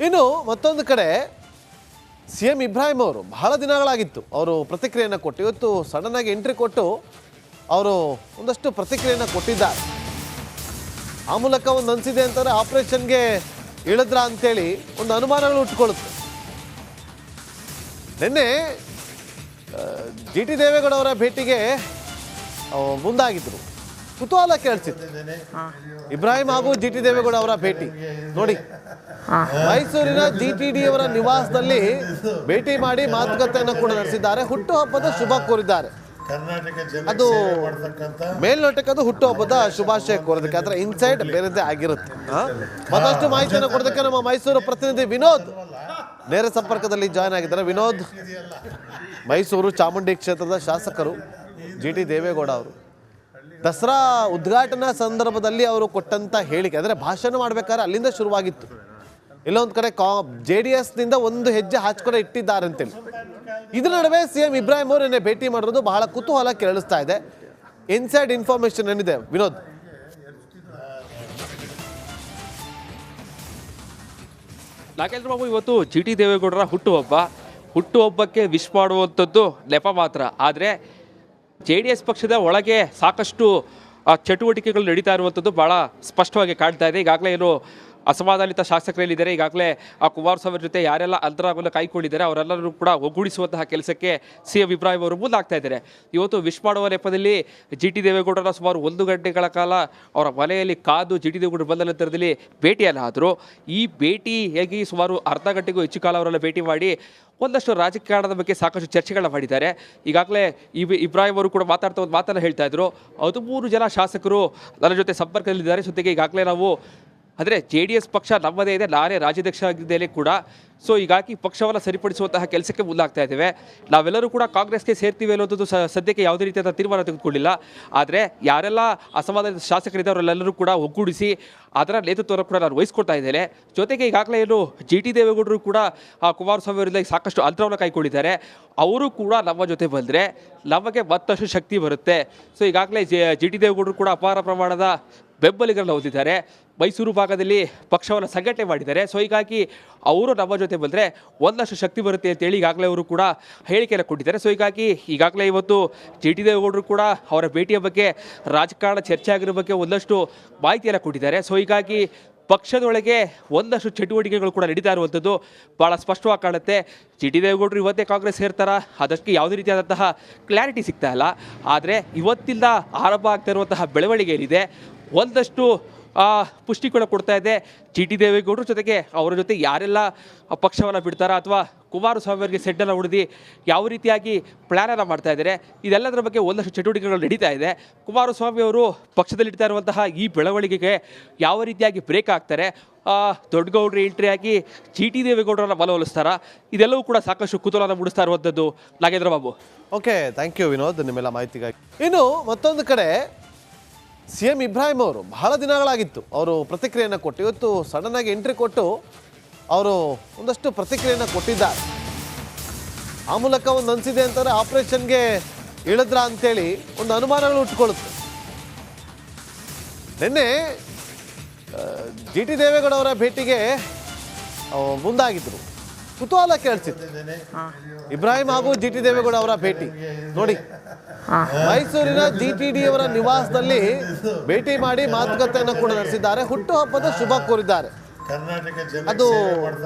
ಇನ್ನು ಮತ್ತೊಂದು ಕಡೆ CM ಇಬ್ರಾಹಿಂ ಅವರು ಬಹಳ ದಿನಗಳಾಗಿತ್ತು ಅವರು ಪ್ರತಿಕ್ರಿಯೆಯನ್ನು ಕೊಟ್ಟು ಇವತ್ತು ಸಡನ್ ಆಗಿ ಎಂಟ್ರಿ ಕೊಟ್ಟು ಅವರು ಒಂದಷ್ಟು ಪ್ರತಿಕ್ರಿಯೆಯನ್ನು ಕೊಟ್ಟಿದ್ದಾರೆ. ಆ ಮೂಲಕ ಒಂದು ಅನಿಸಿದೆ ಅಂತಾರೆ ಆಪರೇಷನ್ಗೆ ಇಳಿದ್ರ ಅಂತೇಳಿ ಒಂದು ಅನುಮಾನಗಳು ಹುಟ್ಟುಕೊಳ್ಳುತ್ತೆ. ನಿನ್ನೆ GT ದೇವೇಗೌಡ ಅವರ ಭೇಟಿಗೆ ಮುಂದಾಗಿದ್ರು. ಕುತೂಹಲ ಕೇಳಿಸಿತ್ತು ಇಬ್ರಾಹಿಂ ಹಾಗೂ GT ದೇವೇಗೌಡ ಅವರ ಭೇಟಿ ನೋಡಿ. ಮೈಸೂರಿನ GTD ಅವರ ನಿವಾಸದಲ್ಲಿ ಭೇಟಿ ಮಾಡಿ ಮಾತುಕತೆಯನ್ನು ಕೂಡ ನಡೆಸಿದ್ದಾರೆ. ಹುಟ್ಟುಹಬ್ಬದ ಶುಭ ಕೋರಿದ್ದಾರೆ. ಅದು ಮೇಲ್ನೋಟಕ್ಕೆ ಅದು ಹುಟ್ಟುಹಬ್ಬದ ಶುಭಾಶಯ ಕೋರೋದಕ್ಕೆ ಅದರ ಇನ್ಸೈಡ್ ಬೇರೆದೇ ಆಗಿರುತ್ತೆ. ಮತ್ತಷ್ಟು ಮಾಹಿತಿಯನ್ನು ಕೊಡೋದಕ್ಕೆ ನಮ್ಮ ಮೈಸೂರು ಪ್ರತಿನಿಧಿ ವಿನೋದ್ ನೇರ ಸಂಪರ್ಕದಲ್ಲಿ ಜಾಯ್ನ್ ಆಗಿದ್ದಾರೆ. ವಿನೋದ್, ಮೈಸೂರು ಚಾಮುಂಡಿ ಕ್ಷೇತ್ರದ ಶಾಸಕರು GT ದೇವೇಗೌಡ ಅವರು ದಸರಾ ಉದ್ಘಾಟನಾ ಸಂದರ್ಭದಲ್ಲಿ ಅವರು ಕೊಟ್ಟಂತ ಹೇಳಿಕೆ ಅಂದರೆ ಭಾಷಣ ಮಾಡಬೇಕಾದ್ರೆ ಅಲ್ಲಿಂದ ಶುರುವಾಗಿತ್ತು. ಇಲ್ಲೊಂದು ಕಡೆ JDSನಿಂದ ಒಂದು ಹೆಜ್ಜೆ ಹಾಚ್ಕೊಂಡು ಇಟ್ಟಿದ್ದಾರೆ ಅಂತೇಳಿ. ಇದ್ರ ನಡುವೆ CM ಇಬ್ರಾಹಿಂ ಅವರು ಭೇಟಿ ಮಾಡಿರೋದು ಬಹಳ ಕುತೂಹಲ ಕೆರಳಿಸ್ತಾ ಇದೆ. ಇನ್ಸೈಡ್ ಇನ್ಫಾರ್ಮೇಶನ್ ಏನಿದೆ ವಿನೋದ್? ನಾಗೇಂದ್ರ ಬಾಬು, ಇವತ್ತು GT ದೇವೇಗೌಡರ ಹುಟ್ಟುಹಬ್ಬಕ್ಕೆ ವಿಶ್ ಮಾಡುವಂಥದ್ದು ನೆಪ ಮಾತ್ರ. ಆದರೆ JDS ಪಕ್ಷದ ಒಳಗೆ ಸಾಕಷ್ಟು ಚಟುವಟಿಕೆಗಳು ನಡೀತಾ ಇರುವಂಥದ್ದು ಭಾಳ ಸ್ಪಷ್ಟವಾಗಿ ಕಾಣ್ತಾ ಇದೆ. ಈಗಾಗಲೇ ಏನು ಅಸಮಾಧಾನಿತ ಶಾಸಕರೇನಿದ್ದಾರೆ, ಈಗಾಗಲೇ ಕುಮಾರಸ್ವಾಮಿ ಜೊತೆ ಯಾರೆಲ್ಲ ಅಂತರವನ್ನು ಕಾಯ್ಕೊಂಡಿದ್ದಾರೆ ಅವರೆಲ್ಲರೂ ಕೂಡ ಒಗ್ಗೂಡಿಸುವಂತಹ ಕೆಲಸಕ್ಕೆ CM ಇಬ್ರಾಹಿಂ ಅವರು ಮುಂದಾಗ್ತಾ ಇದ್ದಾರೆ. ಇವತ್ತು ವಿಶ್ ಮಾಡುವ ನೆಪದಲ್ಲಿ GT ದೇವೇಗೌಡರ ಸುಮಾರು 1 ಗಂಟೆಗಳ ಕಾಲ ಅವರ ಮನೆಯಲ್ಲಿ ಕಾದು GT ದೇವೇಗೌಡರು ಬಂದ ನಂತರದಲ್ಲಿ ಭೇಟಿಯನ್ನು ಆದರು. ಈ ಭೇಟಿಯಾಗಿ ಸುಮಾರು ಅರ್ಧ ಗಂಟೆಗೂ ಹೆಚ್ಚು ಕಾಲ ಅವರೆಲ್ಲ ಭೇಟಿ ಮಾಡಿ ಒಂದಷ್ಟು ರಾಜಕಾರಣದ ಬಗ್ಗೆ ಸಾಕಷ್ಟು ಚರ್ಚೆಗಳನ್ನ ಮಾಡಿದ್ದಾರೆ. ಈಗಾಗಲೇ ಇಬ್ರಾಹಿಂ ಅವರು ಕೂಡ ಮಾತನ್ನು ಹೇಳ್ತಾ ಇದ್ರು. 13 ಜನ ಶಾಸಕರು ನನ್ನ ಜೊತೆ ಸಂಪರ್ಕದಲ್ಲಿದ್ದಾರೆ. ಜೊತೆಗೆ ಈಗಾಗಲೇ ನಾವು ಅಂದರೆ JDS ಪಕ್ಷ ನಮ್ಮದೇ ಇದೆ, ನಾನೇ ರಾಜ್ಯಾಧ್ಯಕ್ಷ ಆಗಿದ್ದೇನೆ ಕೂಡ. ಸೊ ಹೀಗಾಗಿ ಪಕ್ಷವನ್ನು ಸರಿಪಡಿಸುವಂತಹ ಕೆಲಸಕ್ಕೆ ಮುಂದಾಗ್ತಾ ಇದ್ದೇವೆ. ನಾವೆಲ್ಲರೂ ಕೂಡ ಕಾಂಗ್ರೆಸ್ಗೆ ಸೇರ್ತೀವಿ ಅನ್ನೋದು ಸದ್ಯಕ್ಕೆ ಯಾವುದೇ ರೀತಿಯಾದ ತೀರ್ಮಾನ ತೆಗೆದುಕೊಳ್ಳಿಲ್ಲ. ಆದರೆ ಯಾರೆಲ್ಲ ಅಸಮಾಧಾನಿತ ಶಾಸಕರಿದ್ದಾರೆ ಅವರೆಲ್ಲರೂ ಕೂಡ ಒಗ್ಗೂಡಿಸಿ ಅದರ ನೇತೃತ್ವವನ್ನು ಕೂಡ ನಾನು ವಹಿಸ್ಕೊಳ್ತಾ ಇದ್ದೇನೆ. ಜೊತೆಗೆ ಈಗಾಗಲೇ ಏನು GT ದೇವೇಗೌಡರು ಕೂಡ ಕುಮಾರಸ್ವಾಮಿ ಅವರಿಂದ ಸಾಕಷ್ಟು ಅಂತರವನ್ನು ಕಾಯ್ಕೊಂಡಿದ್ದಾರೆ. ಅವರು ಕೂಡ ನಮ್ಮ ಜೊತೆ ಬಂದರೆ ನಮಗೆ ಮತ್ತಷ್ಟು ಶಕ್ತಿ ಬರುತ್ತೆ. ಸೊ ಈಗಾಗಲೇ GT ದೇವೇಗೌಡರು ಕೂಡ ಅಪಾರ ಪ್ರಮಾಣದ ಬೆಂಬಲಿಗರನ್ನು ಹೊಂದಿದ್ದಾರೆ. ಮೈಸೂರು ಭಾಗದಲ್ಲಿ ಪಕ್ಷವನ್ನು ಸಂಘಟನೆ ಮಾಡಿದ್ದಾರೆ. ಸೊ ಹೀಗಾಗಿ ಅವರು ನಮ್ಮ ಜೊತೆ ಬಂದರೆ ಒಂದಷ್ಟು ಶಕ್ತಿ ಬರುತ್ತೆ ಅಂತೇಳಿ ಈಗಾಗಲೇ ಅವರು ಕೂಡ ಹೇಳಿಕೆಯನ್ನು ಕೊಟ್ಟಿದ್ದಾರೆ. ಸೊ ಹೀಗಾಗಿ ಈಗಾಗಲೇ ಇವತ್ತು GT ದೇವೇಗೌಡರು ಕೂಡ ಅವರ ಭೇಟಿಯ ಬಗ್ಗೆ ರಾಜಕಾರಣ ಚರ್ಚೆ ಆಗಿರೋ ಬಗ್ಗೆ ಒಂದಷ್ಟು ಮಾಹಿತಿಯನ್ನು ಕೊಟ್ಟಿದ್ದಾರೆ. ಸೊ ಹೀಗಾಗಿ ಪಕ್ಷದೊಳಗೆ ಒಂದಷ್ಟು ಚಟುವಟಿಕೆಗಳು ಕೂಡ ನಡೀತಾ ಇರುವಂಥದ್ದು ಭಾಳ ಸ್ಪಷ್ಟವಾಗಿ ಕಾಣುತ್ತೆ. GT ದೇವೇಗೌಡರು ಇವತ್ತೇ ಕಾಂಗ್ರೆಸ್ ಸೇರ್ತಾರ ಅದಕ್ಕೆ ಯಾವುದೇ ರೀತಿಯಾದಂತಹ ಕ್ಲಾರಿಟಿ ಸಿಗ್ತಾ ಇಲ್ಲ. ಆದರೆ ಇವತ್ತಿಂದ ಆರಂಭ ಆಗ್ತಾ ಇರುವಂತಹ ಬೆಳವಣಿಗೆ ಏನಿದೆ ಒಂದಷ್ಟು ಪುಷ್ಟಿ ಕೂಡ ಕೊಡ್ತಾ ಇದೆ. GT ದೇವೇಗೌಡರು ಜೊತೆಗೆ ಅವರ ಜೊತೆ ಯಾರೆಲ್ಲ ಪಕ್ಷವನ್ನು ಬಿಡ್ತಾರ ಅಥವಾ ಕುಮಾರಸ್ವಾಮಿ ಅವರಿಗೆ ಸೆಡ್ಡನ್ನು ಹೊಡೆದು ಯಾವ ರೀತಿಯಾಗಿ ಪ್ಲ್ಯಾನನ್ನು ಮಾಡ್ತಾ ಇದ್ದಾರೆ, ಇದೆಲ್ಲದರ ಬಗ್ಗೆ ಒಂದಷ್ಟು ಚಟುವಟಿಕೆಗಳು ನಡೀತಾ ಇದೆ. ಕುಮಾರಸ್ವಾಮಿ ಅವರು ಪಕ್ಷದಲ್ಲಿ ಇಡ್ತಾ ಇರುವಂತಹ ಈ ಬೆಳವಣಿಗೆಗೆ ಯಾವ ರೀತಿಯಾಗಿ ಬ್ರೇಕ್ ಆಗ್ತಾರೆ, ದೊಡ್ಡಗೌಡರು ಎಂಟ್ರಿಯಾಗಿ GT ದೇವೇಗೌಡರನ್ನ ಮನವೊಲಿಸ್ತಾರ, ಇದೆಲ್ಲವೂ ಕೂಡ ಸಾಕಷ್ಟು ಕುತೂಹಲ ಮೂಡಿಸ್ತಾ ಇರುವಂಥದ್ದು. Nagendra Babu. Okay, thank you Vinod ನಿಮ್ಮೆಲ್ಲ ಮಾಹಿತಿಗಾಗಿ. ಇನ್ನು ಮತ್ತೊಂದು ಕಡೆ CM ಇಬ್ರಾಹಿಂ ಅವರು ಬಹಳ ದಿನಗಳಾಗಿತ್ತು ಅವರು ಪ್ರತಿಕ್ರಿಯೆಯನ್ನು ಕೊಟ್ಟು ಇವತ್ತು ಸಡನ್ ಆಗಿ ಎಂಟ್ರಿ ಕೊಟ್ಟು ಅವರು ಒಂದಷ್ಟು ಪ್ರತಿಕ್ರಿಯೆಯನ್ನು ಕೊಟ್ಟಿದ್ದಾರೆ. ಆ ಮೂಲಕ ಒಂದು ಅನಿಸಿದೆ ಅಂತಾರೆ ಆಪರೇಷನ್ಗೆ ಇಳಿದ್ರ ಅಂತೇಳಿ ಒಂದು ಅನುಮಾನಗಳು ಹುಟ್ಟುಕೊಳ್ಳುತ್ತೆ. ನಿನ್ನೆ GT ದೇವೇಗೌಡ ಅವರ ಭೇಟಿಗೆ ಮುಂದಾಗಿದ್ರು. ಕುತೂಹಲ ಕೇಳಿಸಿತ್ತು ಇಬ್ರಾಹಿಂ ಹಾಗೂ GT ದೇವೇಗೌಡ ಅವರ ಭೇಟಿ ನೋಡಿ. ಮೈಸೂರಿನ GTD ಅವರ ನಿವಾಸದಲ್ಲಿ ಭೇಟಿ ಮಾಡಿ ಮಾತುಕತೆಯನ್ನು ಕೂಡ ನಡೆಸಿದ್ದಾರೆ. ಹುಟ್ಟುಹಬ್ಬದ ಶುಭ ಕೋರಿದ್ದಾರೆ. ಅದು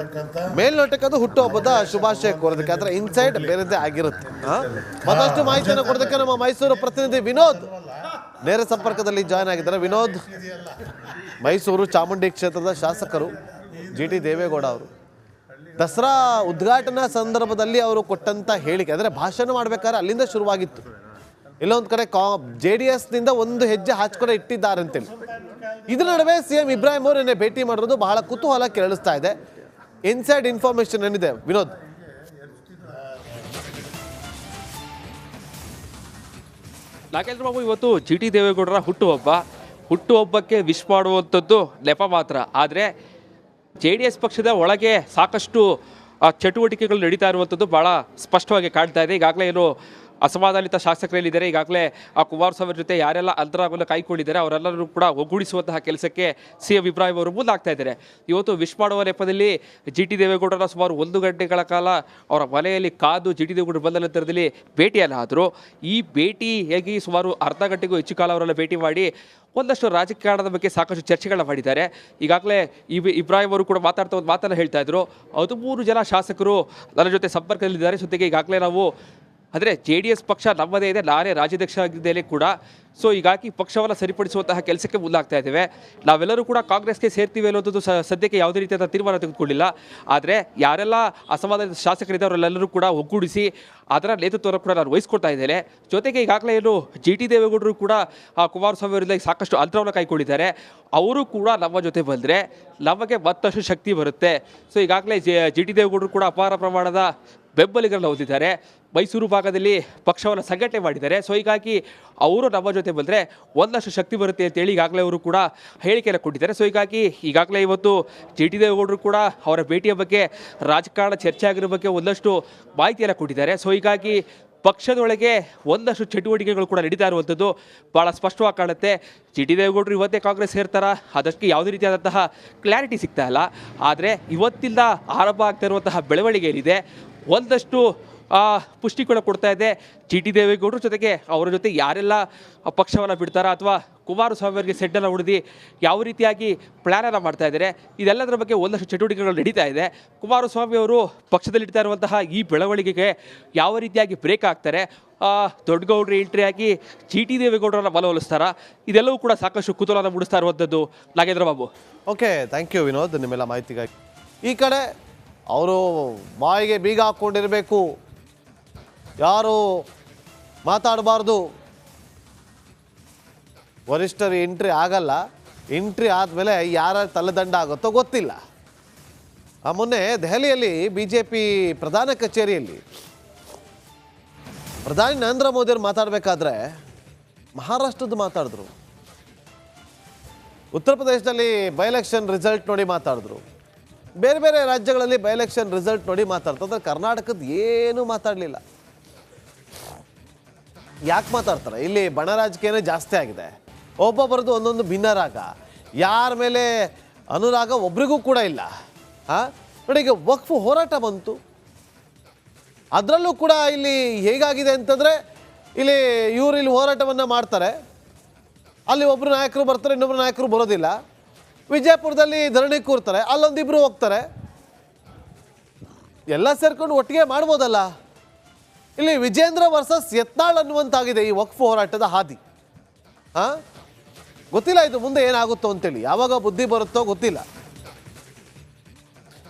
ಮೇಲ್ನೋಟಕ್ಕೆ ಅದು ಹುಟ್ಟುಹಬ್ಬದ ಶುಭಾಶಯ ಕೋರೋದಕ್ಕೆ ಅದರ ಇನ್ಸೈಡ್ ಬೇರೆದೇ ಆಗಿರುತ್ತೆ. ಮತ್ತಷ್ಟು ಮಾಹಿತಿಯನ್ನು ಕೊಡೋದಕ್ಕೆ ನಮ್ಮ ಮೈಸೂರು ಪ್ರತಿನಿಧಿ ವಿನೋದ್ ನೇರ ಸಂಪರ್ಕದಲ್ಲಿ ಜಾಯ್ನ್ ಆಗಿದ್ದಾರೆ. ವಿನೋದ್, ಮೈಸೂರು ಚಾಮುಂಡಿ ಕ್ಷೇತ್ರದ ಶಾಸಕರು GT ದೇವೇಗೌಡ ಅವರು ದಸರಾ ಉದ್ಘಾಟನಾ ಸಂದರ್ಭದಲ್ಲಿ ಅವರು ಕೊಟ್ಟಂತ ಹೇಳಿಕೆ ಅಂದರೆ ಭಾಷಣ ಮಾಡಬೇಕಾದ್ರೆ ಅಲ್ಲಿಂದ ಶುರುವಾಗಿತ್ತು. ಇಲ್ಲೊಂದು ಕಡೆ JDSನಿಂದ ಒಂದು ಹೆಜ್ಜೆ ಹಾಚ್ಕೊಂಡು ಇಟ್ಟಿದ್ದಾರೆ ಅಂತೇಳಿ. ಇದ್ರ ನಡುವೆ CM ಇಬ್ರಾಹಿಂ ಅವರು ಭೇಟಿ ಮಾಡಿರೋದು ಬಹಳ ಕುತೂಹಲ ಕೆರಳಿಸ್ತಾ ಇದೆ. ಇನ್ಸೈಡ್ ಇನ್ಫಾರ್ಮೇಶನ್ ಏನಿದೆ ವಿನೋದ್? ನಾಗೇಂದ್ರ ಬಾಬು, ಇವತ್ತು GT ದೇವೇಗೌಡರ ಹುಟ್ಟುಹಬ್ಬಕ್ಕೆ ವಿಶ್ ಮಾಡುವಂಥದ್ದು ನೆಪ ಮಾತ್ರ. ಆದರೆ JDS ಪಕ್ಷದ ಒಳಗೆ ಸಾಕಷ್ಟು ಚಟುವಟಿಕೆಗಳು ನಡೀತಾ ಇರುವಂಥದ್ದು ಭಾಳ ಸ್ಪಷ್ಟವಾಗಿ ಕಾಣ್ತಾ ಇದೆ. ಈಗಾಗಲೇ ಏನು ಅಸಮಾಧಾನಿತ ಶಾಸಕರೇನಿದ್ದಾರೆ ಈಗಾಗಲೇ ಆ ಕುಮಾರಸ್ವಾಮಿ ಜೊತೆ ಯಾರೆಲ್ಲ ಅಂತರವನ್ನು ಕಾಯ್ಕೊಂಡಿದ್ದಾರೆ ಅವರೆಲ್ಲರೂ ಕೂಡ ಒಗ್ಗೂಡಿಸುವಂತಹ ಕೆಲಸಕ್ಕೆ CM ಇಬ್ರಾಹಿಂ ಅವರು ಮುಂದಾಗ್ತಾ ಇದ್ದಾರೆ. ಇವತ್ತು ವಿಶ್ ಮಾಡುವ ನೆಪದಲ್ಲಿ GT ದೇವೇಗೌಡರ ಸುಮಾರು 1 ಗಂಟೆಗಳ ಕಾಲ ಅವರ ಮನೆಯಲ್ಲಿ ಕಾದು GT ದೇವೇಗೌಡರು ಬಂದ ನಂತರದಲ್ಲಿ ಭೇಟಿಯನ್ನು ಆದರು. ಈ ಭೇಟಿಯಾಗಿ ಸುಮಾರು ಅರ್ಧ ಗಂಟೆಗೂ ಹೆಚ್ಚು ಕಾಲ ಅವರೆಲ್ಲ ಭೇಟಿ ಮಾಡಿ ಒಂದಷ್ಟು ರಾಜಕಾರಣದ ಬಗ್ಗೆ ಸಾಕಷ್ಟು ಚರ್ಚೆಗಳನ್ನ ಮಾಡಿದ್ದಾರೆ. ಈಗಾಗಲೇ ಇಬ್ರಾಹಿಂ ಅವರು ಕೂಡ ಮಾತಾಡ್ತಾ ಒಂದು ಮಾತನ್ನು ಹೇಳ್ತಾ ಇದ್ರು, 13 ಜನ ಶಾಸಕರು ನನ್ನ ಜೊತೆ ಸಂಪರ್ಕದಲ್ಲಿದ್ದಾರೆ. ಜೊತೆಗೆ ಈಗಾಗಲೇ ನಾವು ಅಂದರೆ JDS ಪಕ್ಷ ನಮ್ಮದೇ ಇದೆ, ನಾನೇ ರಾಜ್ಯಾಧ್ಯಕ್ಷ ಆಗಿದ್ದೇನೆ ಕೂಡ. ಸೊ ಹೀಗಾಗಿ ಪಕ್ಷವನ್ನು ಸರಿಪಡಿಸುವಂತಹ ಕೆಲಸಕ್ಕೆ ಮುಂದಾಗ್ತಾ ಇದ್ದೇವೆ. ನಾವೆಲ್ಲರೂ ಕೂಡ ಕಾಂಗ್ರೆಸ್ಗೆ ಸೇರ್ತೀವಿ ಅನ್ನೋದು ಸದ್ಯಕ್ಕೆ ಯಾವುದೇ ರೀತಿಯಾದ ತೀರ್ಮಾನ ತೆಗೆದುಕೊಳ್ಳಿಲ್ಲ. ಆದರೆ ಯಾರೆಲ್ಲ ಅಸಮಾಧಾನಿತ ಶಾಸಕರಿದ್ದಾರೆ ಅವರೆಲ್ಲರೂ ಕೂಡ ಒಗ್ಗೂಡಿಸಿ ಅದರ ನೇತೃತ್ವವನ್ನು ಕೂಡ ನಾನು ವಹಿಸ್ಕೊಳ್ತಾ ಇದ್ದೇನೆ. ಜೊತೆಗೆ ಈಗಾಗಲೇ ಏನು GT ದೇವೇಗೌಡರು ಕೂಡ ಕುಮಾರಸ್ವಾಮಿ ಅವರಿಂದ ಸಾಕಷ್ಟು ಅಂತರವನ್ನು ಕಾಯ್ಕೊಂಡಿದ್ದಾರೆ. ಅವರು ಕೂಡ ನಮ್ಮ ಜೊತೆ ಬಂದರೆ ನಮಗೆ ಮತ್ತಷ್ಟು ಶಕ್ತಿ ಬರುತ್ತೆ. ಸೊ ಈಗಾಗಲೇ GT ದೇವೇಗೌಡರು ಕೂಡ ಅಪಾರ ಪ್ರಮಾಣದ ಬೆಂಬಲಿಗರನ್ನು ಹೊಂದಿದ್ದಾರೆ. ಮೈಸೂರು ಭಾಗದಲ್ಲಿ ಪಕ್ಷವನ್ನು ಸಂಘಟನೆ ಮಾಡಿದ್ದಾರೆ. ಸೊ ಹೀಗಾಗಿ ಅವರು ನಮ್ಮ ಜೊತೆ ಬಂದರೆ ಒಂದಷ್ಟು ಶಕ್ತಿ ಬರುತ್ತೆ ಅಂತೇಳಿ ಈಗಾಗಲೇ ಅವರು ಕೂಡ ಹೇಳಿಕೆಯನ್ನು ಕೊಟ್ಟಿದ್ದಾರೆ. ಸೊ ಹೀಗಾಗಿ ಈಗಾಗಲೇ ಇವತ್ತು GT ದೇವೇಗೌಡರು ಕೂಡ ಅವರ ಭೇಟಿಯ ಬಗ್ಗೆ ರಾಜಕಾರಣ ಚರ್ಚೆ ಆಗಿರೋ ಬಗ್ಗೆ ಒಂದಷ್ಟು ಮಾಹಿತಿಯನ್ನು ಕೊಟ್ಟಿದ್ದಾರೆ. ಸೊ ಹೀಗಾಗಿ ಪಕ್ಷದೊಳಗೆ ಒಂದಷ್ಟು ಚಟುವಟಿಕೆಗಳು ಕೂಡ ನಡೀತಾ ಇರುವಂಥದ್ದು ಭಾಳ ಸ್ಪಷ್ಟವಾಗಿ ಕಾಣುತ್ತೆ. GT ದೇವೇಗೌಡರು ಇವತ್ತೇ ಕಾಂಗ್ರೆಸ್ ಸೇರ್ತಾರ ಅದಕ್ಕೆ ಯಾವುದೇ ರೀತಿಯಾದಂತಹ ಕ್ಲಾರಿಟಿ ಸಿಗ್ತಾ ಇಲ್ಲ. ಆದರೆ ಇವತ್ತಿಂದ ಆರಂಭ ಆಗ್ತಾ ಇರುವಂತಹ ಬೆಳವಣಿಗೆ ಏನಿದೆ ಒಂದಷ್ಟು ಪುಷ್ಟಿ ಕೂಡ ಕೊಡ್ತಾ ಇದೆ. GT ದೇವೇಗೌಡರು ಜೊತೆಗೆ ಅವರ ಜೊತೆ ಯಾರೆಲ್ಲ ಪಕ್ಷವನ್ನು ಬಿಡ್ತಾರಾ ಅಥವಾ ಕುಮಾರಸ್ವಾಮಿ ಅವರಿಗೆ ಸೆಡ್ಡನ್ನು ಹೊಡೆದು ಯಾವ ರೀತಿಯಾಗಿ ಪ್ಲ್ಯಾನನ್ನು ಮಾಡ್ತಾ ಇದ್ದಾರೆ ಇದೆಲ್ಲದರ ಬಗ್ಗೆ ಒಂದಷ್ಟು ಚಟುವಟಿಕೆಗಳು ನಡೀತಾ ಇದೆ. ಕುಮಾರಸ್ವಾಮಿ ಅವರು ಪಕ್ಷದಲ್ಲಿ ಇಡ್ತಾ ಇರುವಂತಹ ಈ ಬೆಳವಣಿಗೆಗೆ ಯಾವ ರೀತಿಯಾಗಿ ಬ್ರೇಕ್ ಆಗ್ತಾರೆ, ದೊಡ್ಡಗೌಡರು ಎಂಟ್ರಿಯಾಗಿ GT ದೇವೇಗೌಡರನ್ನ ಮನವೊಲಿಸ್ತಾರ, ಇದೆಲ್ಲವೂ ಕೂಡ ಸಾಕಷ್ಟು ಕುತೂಹಲ ಮೂಡಿಸ್ತಾ ಇರುವಂಥದ್ದು. Nagendra Babu. Okay, thank you Vinod ನಿಮ್ಮೆಲ್ಲ ಮಾಹಿತಿಗಾಗಿ. ಈ ಕಡೆ ಅವರು ಬಾಯಿಗೆ ಬೀಗ ಹಾಕ್ಕೊಂಡಿರಬೇಕು, ಯಾರು ಮಾತಾಡಬಾರ್ದು, ವರಿಷ್ಠರು ಎಂಟ್ರಿ ಆಗಲ್ಲ, ಎಂಟ್ರಿ ಆದಮೇಲೆ ಯಾರ ತಲೆದಂಡ ಆಗುತ್ತೋ ಗೊತ್ತಿಲ್ಲ. ಮೊನ್ನೆ ದೆಹಲಿಯಲ್ಲಿ BJP ಪ್ರಧಾನ ಕಚೇರಿಯಲ್ಲಿ ಪ್ರಧಾನಿ ನರೇಂದ್ರ ಮೋದಿಯವರು ಮಾತಾಡಬೇಕಾದ್ರೆ ಮಹಾರಾಷ್ಟ್ರದ್ದು ಮಾತಾಡಿದ್ರು, ಉತ್ತರ ಪ್ರದೇಶದಲ್ಲಿ ಬೈ ಎಲೆಕ್ಷನ್ ರಿಸಲ್ಟ್ ನೋಡಿ ಮಾತಾಡಿದ್ರು, ಬೇರೆ ಬೇರೆ ರಾಜ್ಯಗಳಲ್ಲಿ ಬೈ ಎಲೆಕ್ಷನ್ ರಿಸಲ್ಟ್ ನೋಡಿ ಮಾತಾಡ್ತಾರೆ. ಕರ್ನಾಟಕದ ಏನೂ ಮಾತಾಡಲಿಲ್ಲ. ಯಾಕೆ ಮಾತಾಡ್ತಾರೆ? ಇಲ್ಲಿ ಬಣ ರಾಜಕೀಯನೇ ಜಾಸ್ತಿ ಆಗಿದೆ. ಒಬ್ಬೊಬ್ಬರದ್ದು ಒಂದೊಂದು ಭಿನ್ನ ರಾಗ, ಯಾರ ಮೇಲೆ ಅನುರಾಗ ಒಬ್ರಿಗೂ ಕೂಡ ಇಲ್ಲ. ನೋಡಿ, ಈಗ ವಕ್ಫ್ ಹೋರಾಟ ಬಂತು, ಅದರಲ್ಲೂ ಕೂಡ ಇಲ್ಲಿ ಹೇಗಾಗಿದೆ ಅಂತಂದರೆ ಇಲ್ಲಿ ಹೋರಾಟವನ್ನು ಮಾಡ್ತಾರೆ, ಅಲ್ಲಿ ಒಬ್ಬರು ನಾಯಕರು ಬರ್ತಾರೆ, ಇನ್ನೊಬ್ಬರು ನಾಯಕರು ಬರೋದಿಲ್ಲ. ವಿಜಯಪುರದಲ್ಲಿ ಧರಣಿ ಕೂರ್ತಾರೆ, ಅಲ್ಲೊಂದಿಬ್ರು ಹೋಗ್ತಾರೆ. ಎಲ್ಲ ಸೇರ್ಕೊಂಡು ಒಟ್ಟಿಗೆ ಮಾಡ್ಬೋದಲ್ಲ. ಇಲ್ಲಿ ವಿಜೇಂದ್ರ ವರ್ಸಸ್ ಯತ್ನಾಳ್ ಅನ್ನುವಂತಾಗಿದೆ ಈ ವಕ್ಫ್ ಹೋರಾಟದ ಹಾದಿ. ಗೊತ್ತಿಲ್ಲ ಇದು ಮುಂದೆ ಏನಾಗುತ್ತೋ ಅಂತೇಳಿ, ಯಾವಾಗ ಬುದ್ಧಿ ಬರುತ್ತೋ ಗೊತ್ತಿಲ್ಲ.